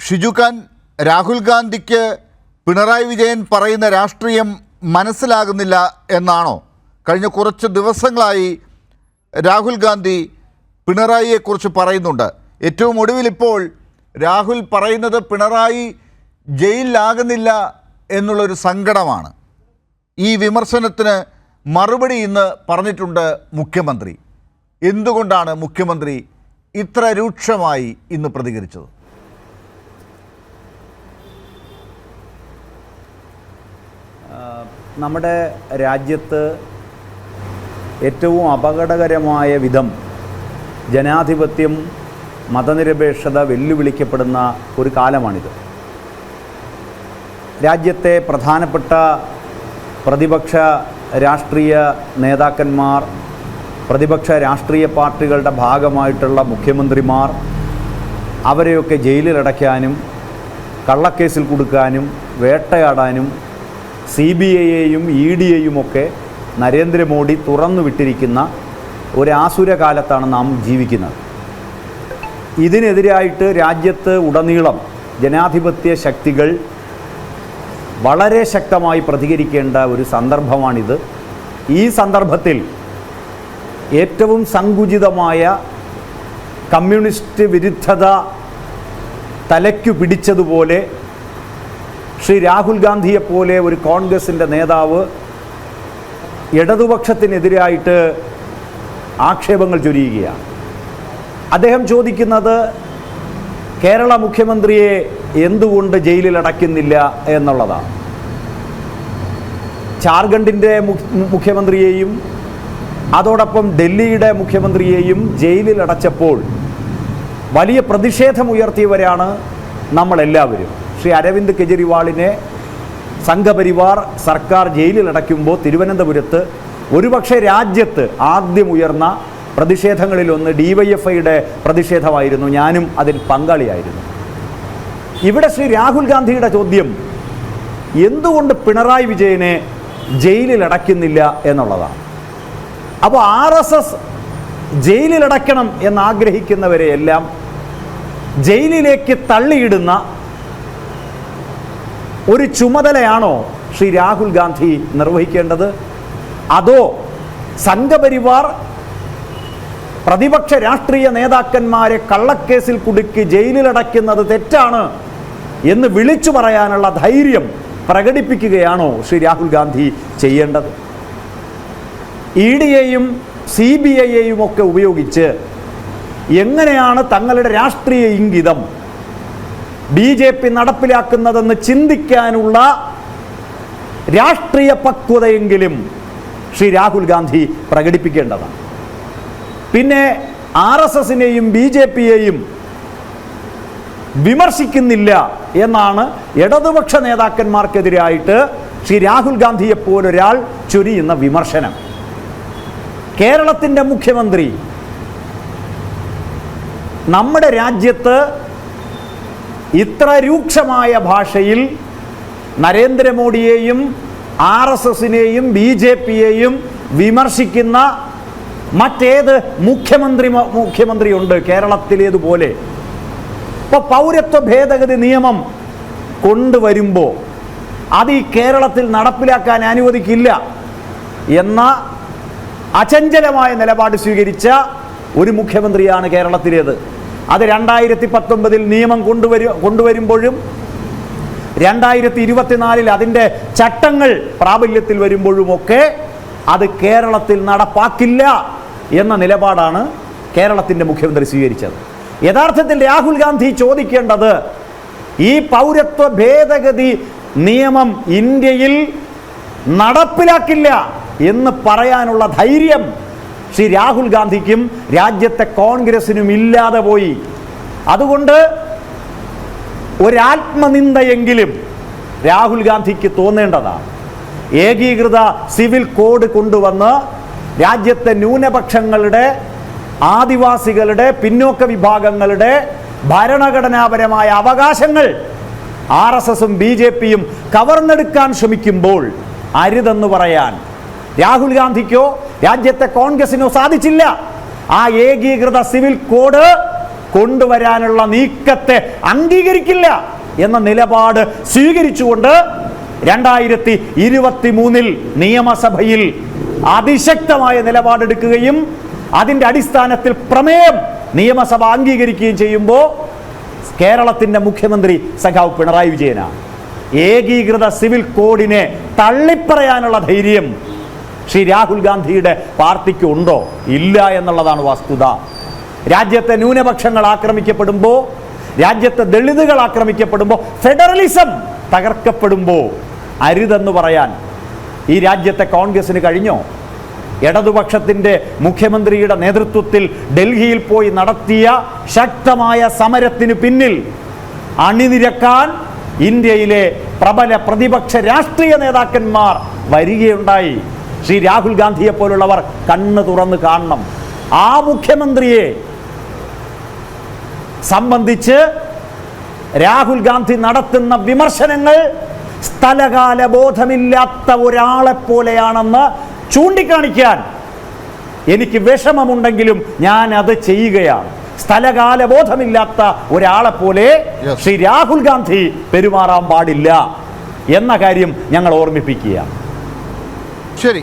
ഷിജുഖാൻ, രാഹുൽ ഗാന്ധിക്ക് പിണറായി വിജയൻ പറയുന്ന രാഷ്ട്രീയം മനസ്സിലാകുന്നില്ല എന്നാണോ? കഴിഞ്ഞ കുറച്ച് ദിവസങ്ങളായി രാഹുൽ ഗാന്ധി പിണറായിയെക്കുറിച്ച് പറയുന്നുണ്ട്. ഏറ്റവും ഒടുവിൽ ഇപ്പോൾ രാഹുൽ പറയുന്നത് പിണറായി ജയിലിലാകുന്നില്ല എന്നുള്ളൊരു സങ്കടമാണ്. ഈ വിമർശനത്തിന് മറുപടി ഇന്ന് പറഞ്ഞിട്ടുണ്ട് മുഖ്യമന്ത്രി. എന്തുകൊണ്ടാണ് മുഖ്യമന്ത്രി ഇത്ര രൂക്ഷമായി ഇന്ന് പ്രതികരിച്ചത്? നമ്മുടെ രാജ്യത്ത് ഏറ്റവും അപകടകരമായ വിധം ജനാധിപത്യം, മതനിരപേക്ഷത വെല്ലുവിളിക്കപ്പെടുന്ന ഒരു കാലമാണിത്. രാജ്യത്തെ പ്രധാനപ്പെട്ട പ്രതിപക്ഷ രാഷ്ട്രീയ നേതാക്കന്മാർ, പ്രതിപക്ഷ രാഷ്ട്രീയ പാർട്ടികളുടെ ഭാഗമായിട്ടുള്ള മുഖ്യമന്ത്രിമാർ, അവരെയൊക്കെ ജയിലിലടയ്ക്കാനും കള്ളക്കേസിൽ കൊടുക്കാനും വേട്ടയാടാനും CBIയെയും EDയെയും ഒക്കെ നരേന്ദ്രമോദി തുറന്നു വിട്ടിരിക്കുന്ന ഒരു ആസുര കാലത്താണ് നാം ജീവിക്കുന്നത്. ഇതിനെതിരായിട്ട് രാജ്യത്ത് ഉടനീളം ജനാധിപത്യ ശക്തികൾ വളരെ ശക്തമായി പ്രതികരിക്കേണ്ട ഒരു സന്ദർഭമാണിത്. ഈ സന്ദർഭത്തിൽ ഏറ്റവും സങ്കുചിതമായ കമ്മ്യൂണിസ്റ്റ് വിരുദ്ധത തലയ്ക്കു പിടിച്ചതുപോലെ ശ്രീ രാഹുൽ ഗാന്ധിയെപ്പോലെ ഒരു കോൺഗ്രസിൻ്റെ നേതാവ് ഇടതുപക്ഷത്തിനെതിരായിട്ട് ആക്ഷേപങ്ങൾ ചൊരിയുകയാണ്. അദ്ദേഹം ചോദിക്കുന്നത് കേരള മുഖ്യമന്ത്രിയെ എന്തുകൊണ്ട് ജയിലിൽ അടയ്ക്കുന്നില്ല എന്നുള്ളതാണ്. ജാർഖണ്ഡിൻ്റെ മുഖ്യമന്ത്രിയെയും അതോടൊപ്പം ഡൽഹിയുടെ മുഖ്യമന്ത്രിയെയും ജയിലിൽ അടച്ചപ്പോൾ വലിയ പ്രതിഷേധമുയർത്തിയവരാണ് നമ്മളെല്ലാവരും. ശ്രീ അരവിന്ദ് കെജ്രിവാളിനെ സംഘപരിവാർ സർക്കാർ ജയിലിൽ അടയ്ക്കുമ്പോൾ തിരുവനന്തപുരത്ത് ഒരുപക്ഷെ രാജ്യത്ത് ആദ്യം ഉയർന്ന പ്രതിഷേധങ്ങളിലൊന്ന് DYFIയുടെ പ്രതിഷേധമായിരുന്നു. ഞാനും അതിൽ പങ്കാളിയായിരുന്നു. ഇവിടെ ശ്രീ രാഹുൽ ഗാന്ധിയുടെ ചോദ്യം എന്തുകൊണ്ട് പിണറായി വിജയനെ ജയിലിൽ അടയ്ക്കുന്നില്ല എന്നുള്ളതാണ്. അപ്പോൾ RSS ജയിലിലടയ്ക്കണം എന്നാഗ്രഹിക്കുന്നവരെയെല്ലാം ജയിലിലേക്ക് തള്ളിയിടുന്ന ഒരു ചുമതലയാണോ ശ്രീ രാഹുൽ ഗാന്ധി നിർവഹിക്കേണ്ടത്? അതോ സംഘപരിവാർ പ്രതിപക്ഷ രാഷ്ട്രീയ നേതാക്കന്മാരെ കള്ളക്കേസിൽ കുടുക്കി ജയിലിലടയ്ക്കുന്നത് തെറ്റാണ് എന്ന് വിളിച്ചു പറയാനുള്ള ധൈര്യം പ്രകടിപ്പിക്കുകയാണോ ശ്രീ രാഹുൽ ഗാന്ധി ചെയ്യേണ്ടത്? EDയെയും CBIയെയും ഒക്കെ ഉപയോഗിച്ച് എങ്ങനെയാണ് തങ്ങളുടെ രാഷ്ട്രീയ ഇംഗിതം BJP നടപ്പിലാക്കുന്നതെന്ന് ചിന്തിക്കാനുള്ള രാഷ്ട്രീയ പക്വതയെങ്കിലും ശ്രീ രാഹുൽ ഗാന്ധി പ്രകടിപ്പിക്കേണ്ടതാണ്. പിന്നെ RSSനെയും BJPയെയും വിമർശിക്കുന്നില്ല എന്നാണ് ഇടതുപക്ഷ നേതാക്കന്മാർക്കെതിരായിട്ട് ശ്രീ രാഹുൽ ഗാന്ധിയെപ്പോലൊരാൾ ചൊരിയുന്ന വിമർശനം. കേരളത്തിൻ്റെ മുഖ്യമന്ത്രി നമ്മുടെ രാജ്യത്ത് ഇത്ര രൂക്ഷമായ ഭാഷയിൽ നരേന്ദ്രമോദിയെയും RSSനെയും BJPയെയും വിമർശിക്കുന്ന മറ്റേത് മുഖ്യമന്ത്രിയുണ്ട് കേരളത്തിലേതുപോലെ? ഇപ്പോൾ പൗരത്വ ഭേദഗതി നിയമം കൊണ്ടുവരുമ്പോൾ അത് ഈ കേരളത്തിൽ നടപ്പിലാക്കാൻ അനുവദിക്കില്ല എന്ന അചഞ്ചലമായ നിലപാട് സ്വീകരിച്ച ഒരു മുഖ്യമന്ത്രിയാണ് കേരളത്തിലേത്. അത് 2019 നിയമം കൊണ്ടുവരുമ്പോഴും 2024 അതിൻ്റെ ചട്ടങ്ങൾ പ്രാബല്യത്തിൽ വരുമ്പോഴുമൊക്കെ അത് കേരളത്തിൽ നടപ്പാക്കില്ല എന്ന നിലപാടാണ് കേരളത്തിൻ്റെ മുഖ്യമന്ത്രി സ്വീകരിച്ചത്. യഥാർത്ഥത്തിൽ രാഹുൽ ഗാന്ധി ചോദിക്കേണ്ടത് ഈ പൗരത്വ ഭേദഗതി നിയമം ഇന്ത്യയിൽ നടപ്പിലാക്കില്ല എന്ന് പറയാനുള്ള ധൈര്യം ശ്രീ രാഹുൽ ഗാന്ധിക്കും രാജ്യത്തെ കോൺഗ്രസിനും ഇല്ലാതെ പോയി. അതുകൊണ്ട് ഒരാത്മനിന്ദയെങ്കിലും രാഹുൽ ഗാന്ധിക്ക് തോന്നേണ്ടതാണ്. ഏകീകൃത സിവിൽ കോഡ് കൊണ്ടുവന്ന് രാജ്യത്തെ ന്യൂനപക്ഷങ്ങളുടെ, ആദിവാസികളുടെ, പിന്നോക്ക വിഭാഗങ്ങളുടെ ഭരണഘടനാപരമായ അവകാശങ്ങൾ RSSും BJPയും കവർന്നെടുക്കാൻ ശ്രമിക്കുമ്പോൾ അരുതെന്ന് പറയാൻ രാഹുൽ ഗാന്ധിക്കോ രാജ്യത്തെ കോൺഗ്രസിനോ സാധിച്ചില്ല. ആ ഏകീകൃത സിവിൽ കോഡ് കൊണ്ടുവരാനുള്ള നീക്കത്തെ അംഗീകരിക്കില്ല എന്ന നിലപാട് സ്വീകരിച്ചുകൊണ്ട് 2023 നിയമസഭയിൽ അതിശക്തമായ നിലപാടെടുക്കുകയും അതിൻ്റെ അടിസ്ഥാനത്തിൽ പ്രമേയം നിയമസഭ അംഗീകരിക്കുകയും ചെയ്യുമ്പോൾ കേരളത്തിൻ്റെ മുഖ്യമന്ത്രി സഖാവ് പിണറായി വിജയനാണ്. ഏകീകൃത സിവിൽ കോഡിനെ തള്ളിപ്പറയാനുള്ള ധൈര്യം ശ്രീ രാഹുൽ ഗാന്ധിയുടെ പാർട്ടിക്ക് ഉണ്ടോ? ഇല്ല എന്നുള്ളതാണ് വസ്തുത. രാജ്യത്തെ ന്യൂനപക്ഷങ്ങൾ ആക്രമിക്കപ്പെടുമ്പോൾ, രാജ്യത്തെ ദളിതുകൾ ആക്രമിക്കപ്പെടുമ്പോൾ, ഫെഡറലിസം തകർക്കപ്പെടുമ്പോൾ അരുതെന്ന് പറയാൻ ഈ രാജ്യത്തെ കോൺഗ്രസിന് കഴിഞ്ഞോ? ഇടതുപക്ഷത്തിൻ്റെ മുഖ്യമന്ത്രിയുടെ നേതൃത്വത്തിൽ ഡൽഹിയിൽ പോയി നടത്തിയ ശക്തമായ സമരത്തിന് പിന്നിൽ അണിനിരക്കാൻ ഇന്ത്യയിലെ പ്രബല പ്രതിപക്ഷ രാഷ്ട്രീയ നേതാക്കന്മാർ വരികയുണ്ടായി. ശ്രീ രാഹുൽ ഗാന്ധിയെ പോലുള്ളവർ കണ്ണ് തുറന്ന് കാണണം. ആ മുഖ്യമന്ത്രിയെ സംബന്ധിച്ച് രാഹുൽ ഗാന്ധി നടത്തുന്ന വിമർശനങ്ങൾ സ്ഥലകാല ബോധമില്ലാത്ത ഒരാളെ പോലെയാണെന്ന് ചൂണ്ടിക്കാണിക്കാൻ എനിക്ക് വിഷമമുണ്ടെങ്കിലും ഞാൻ അത് ചെയ്യുകയാണ്. സ്ഥലകാല ബോധമില്ലാത്ത ഒരാളെ പോലെ ശ്രീ രാഹുൽ ഗാന്ധി പെരുമാറാൻ പാടില്ല എന്ന കാര്യം ഞങ്ങൾ ഓർമ്മിപ്പിക്കുകയാണ്. ശരി.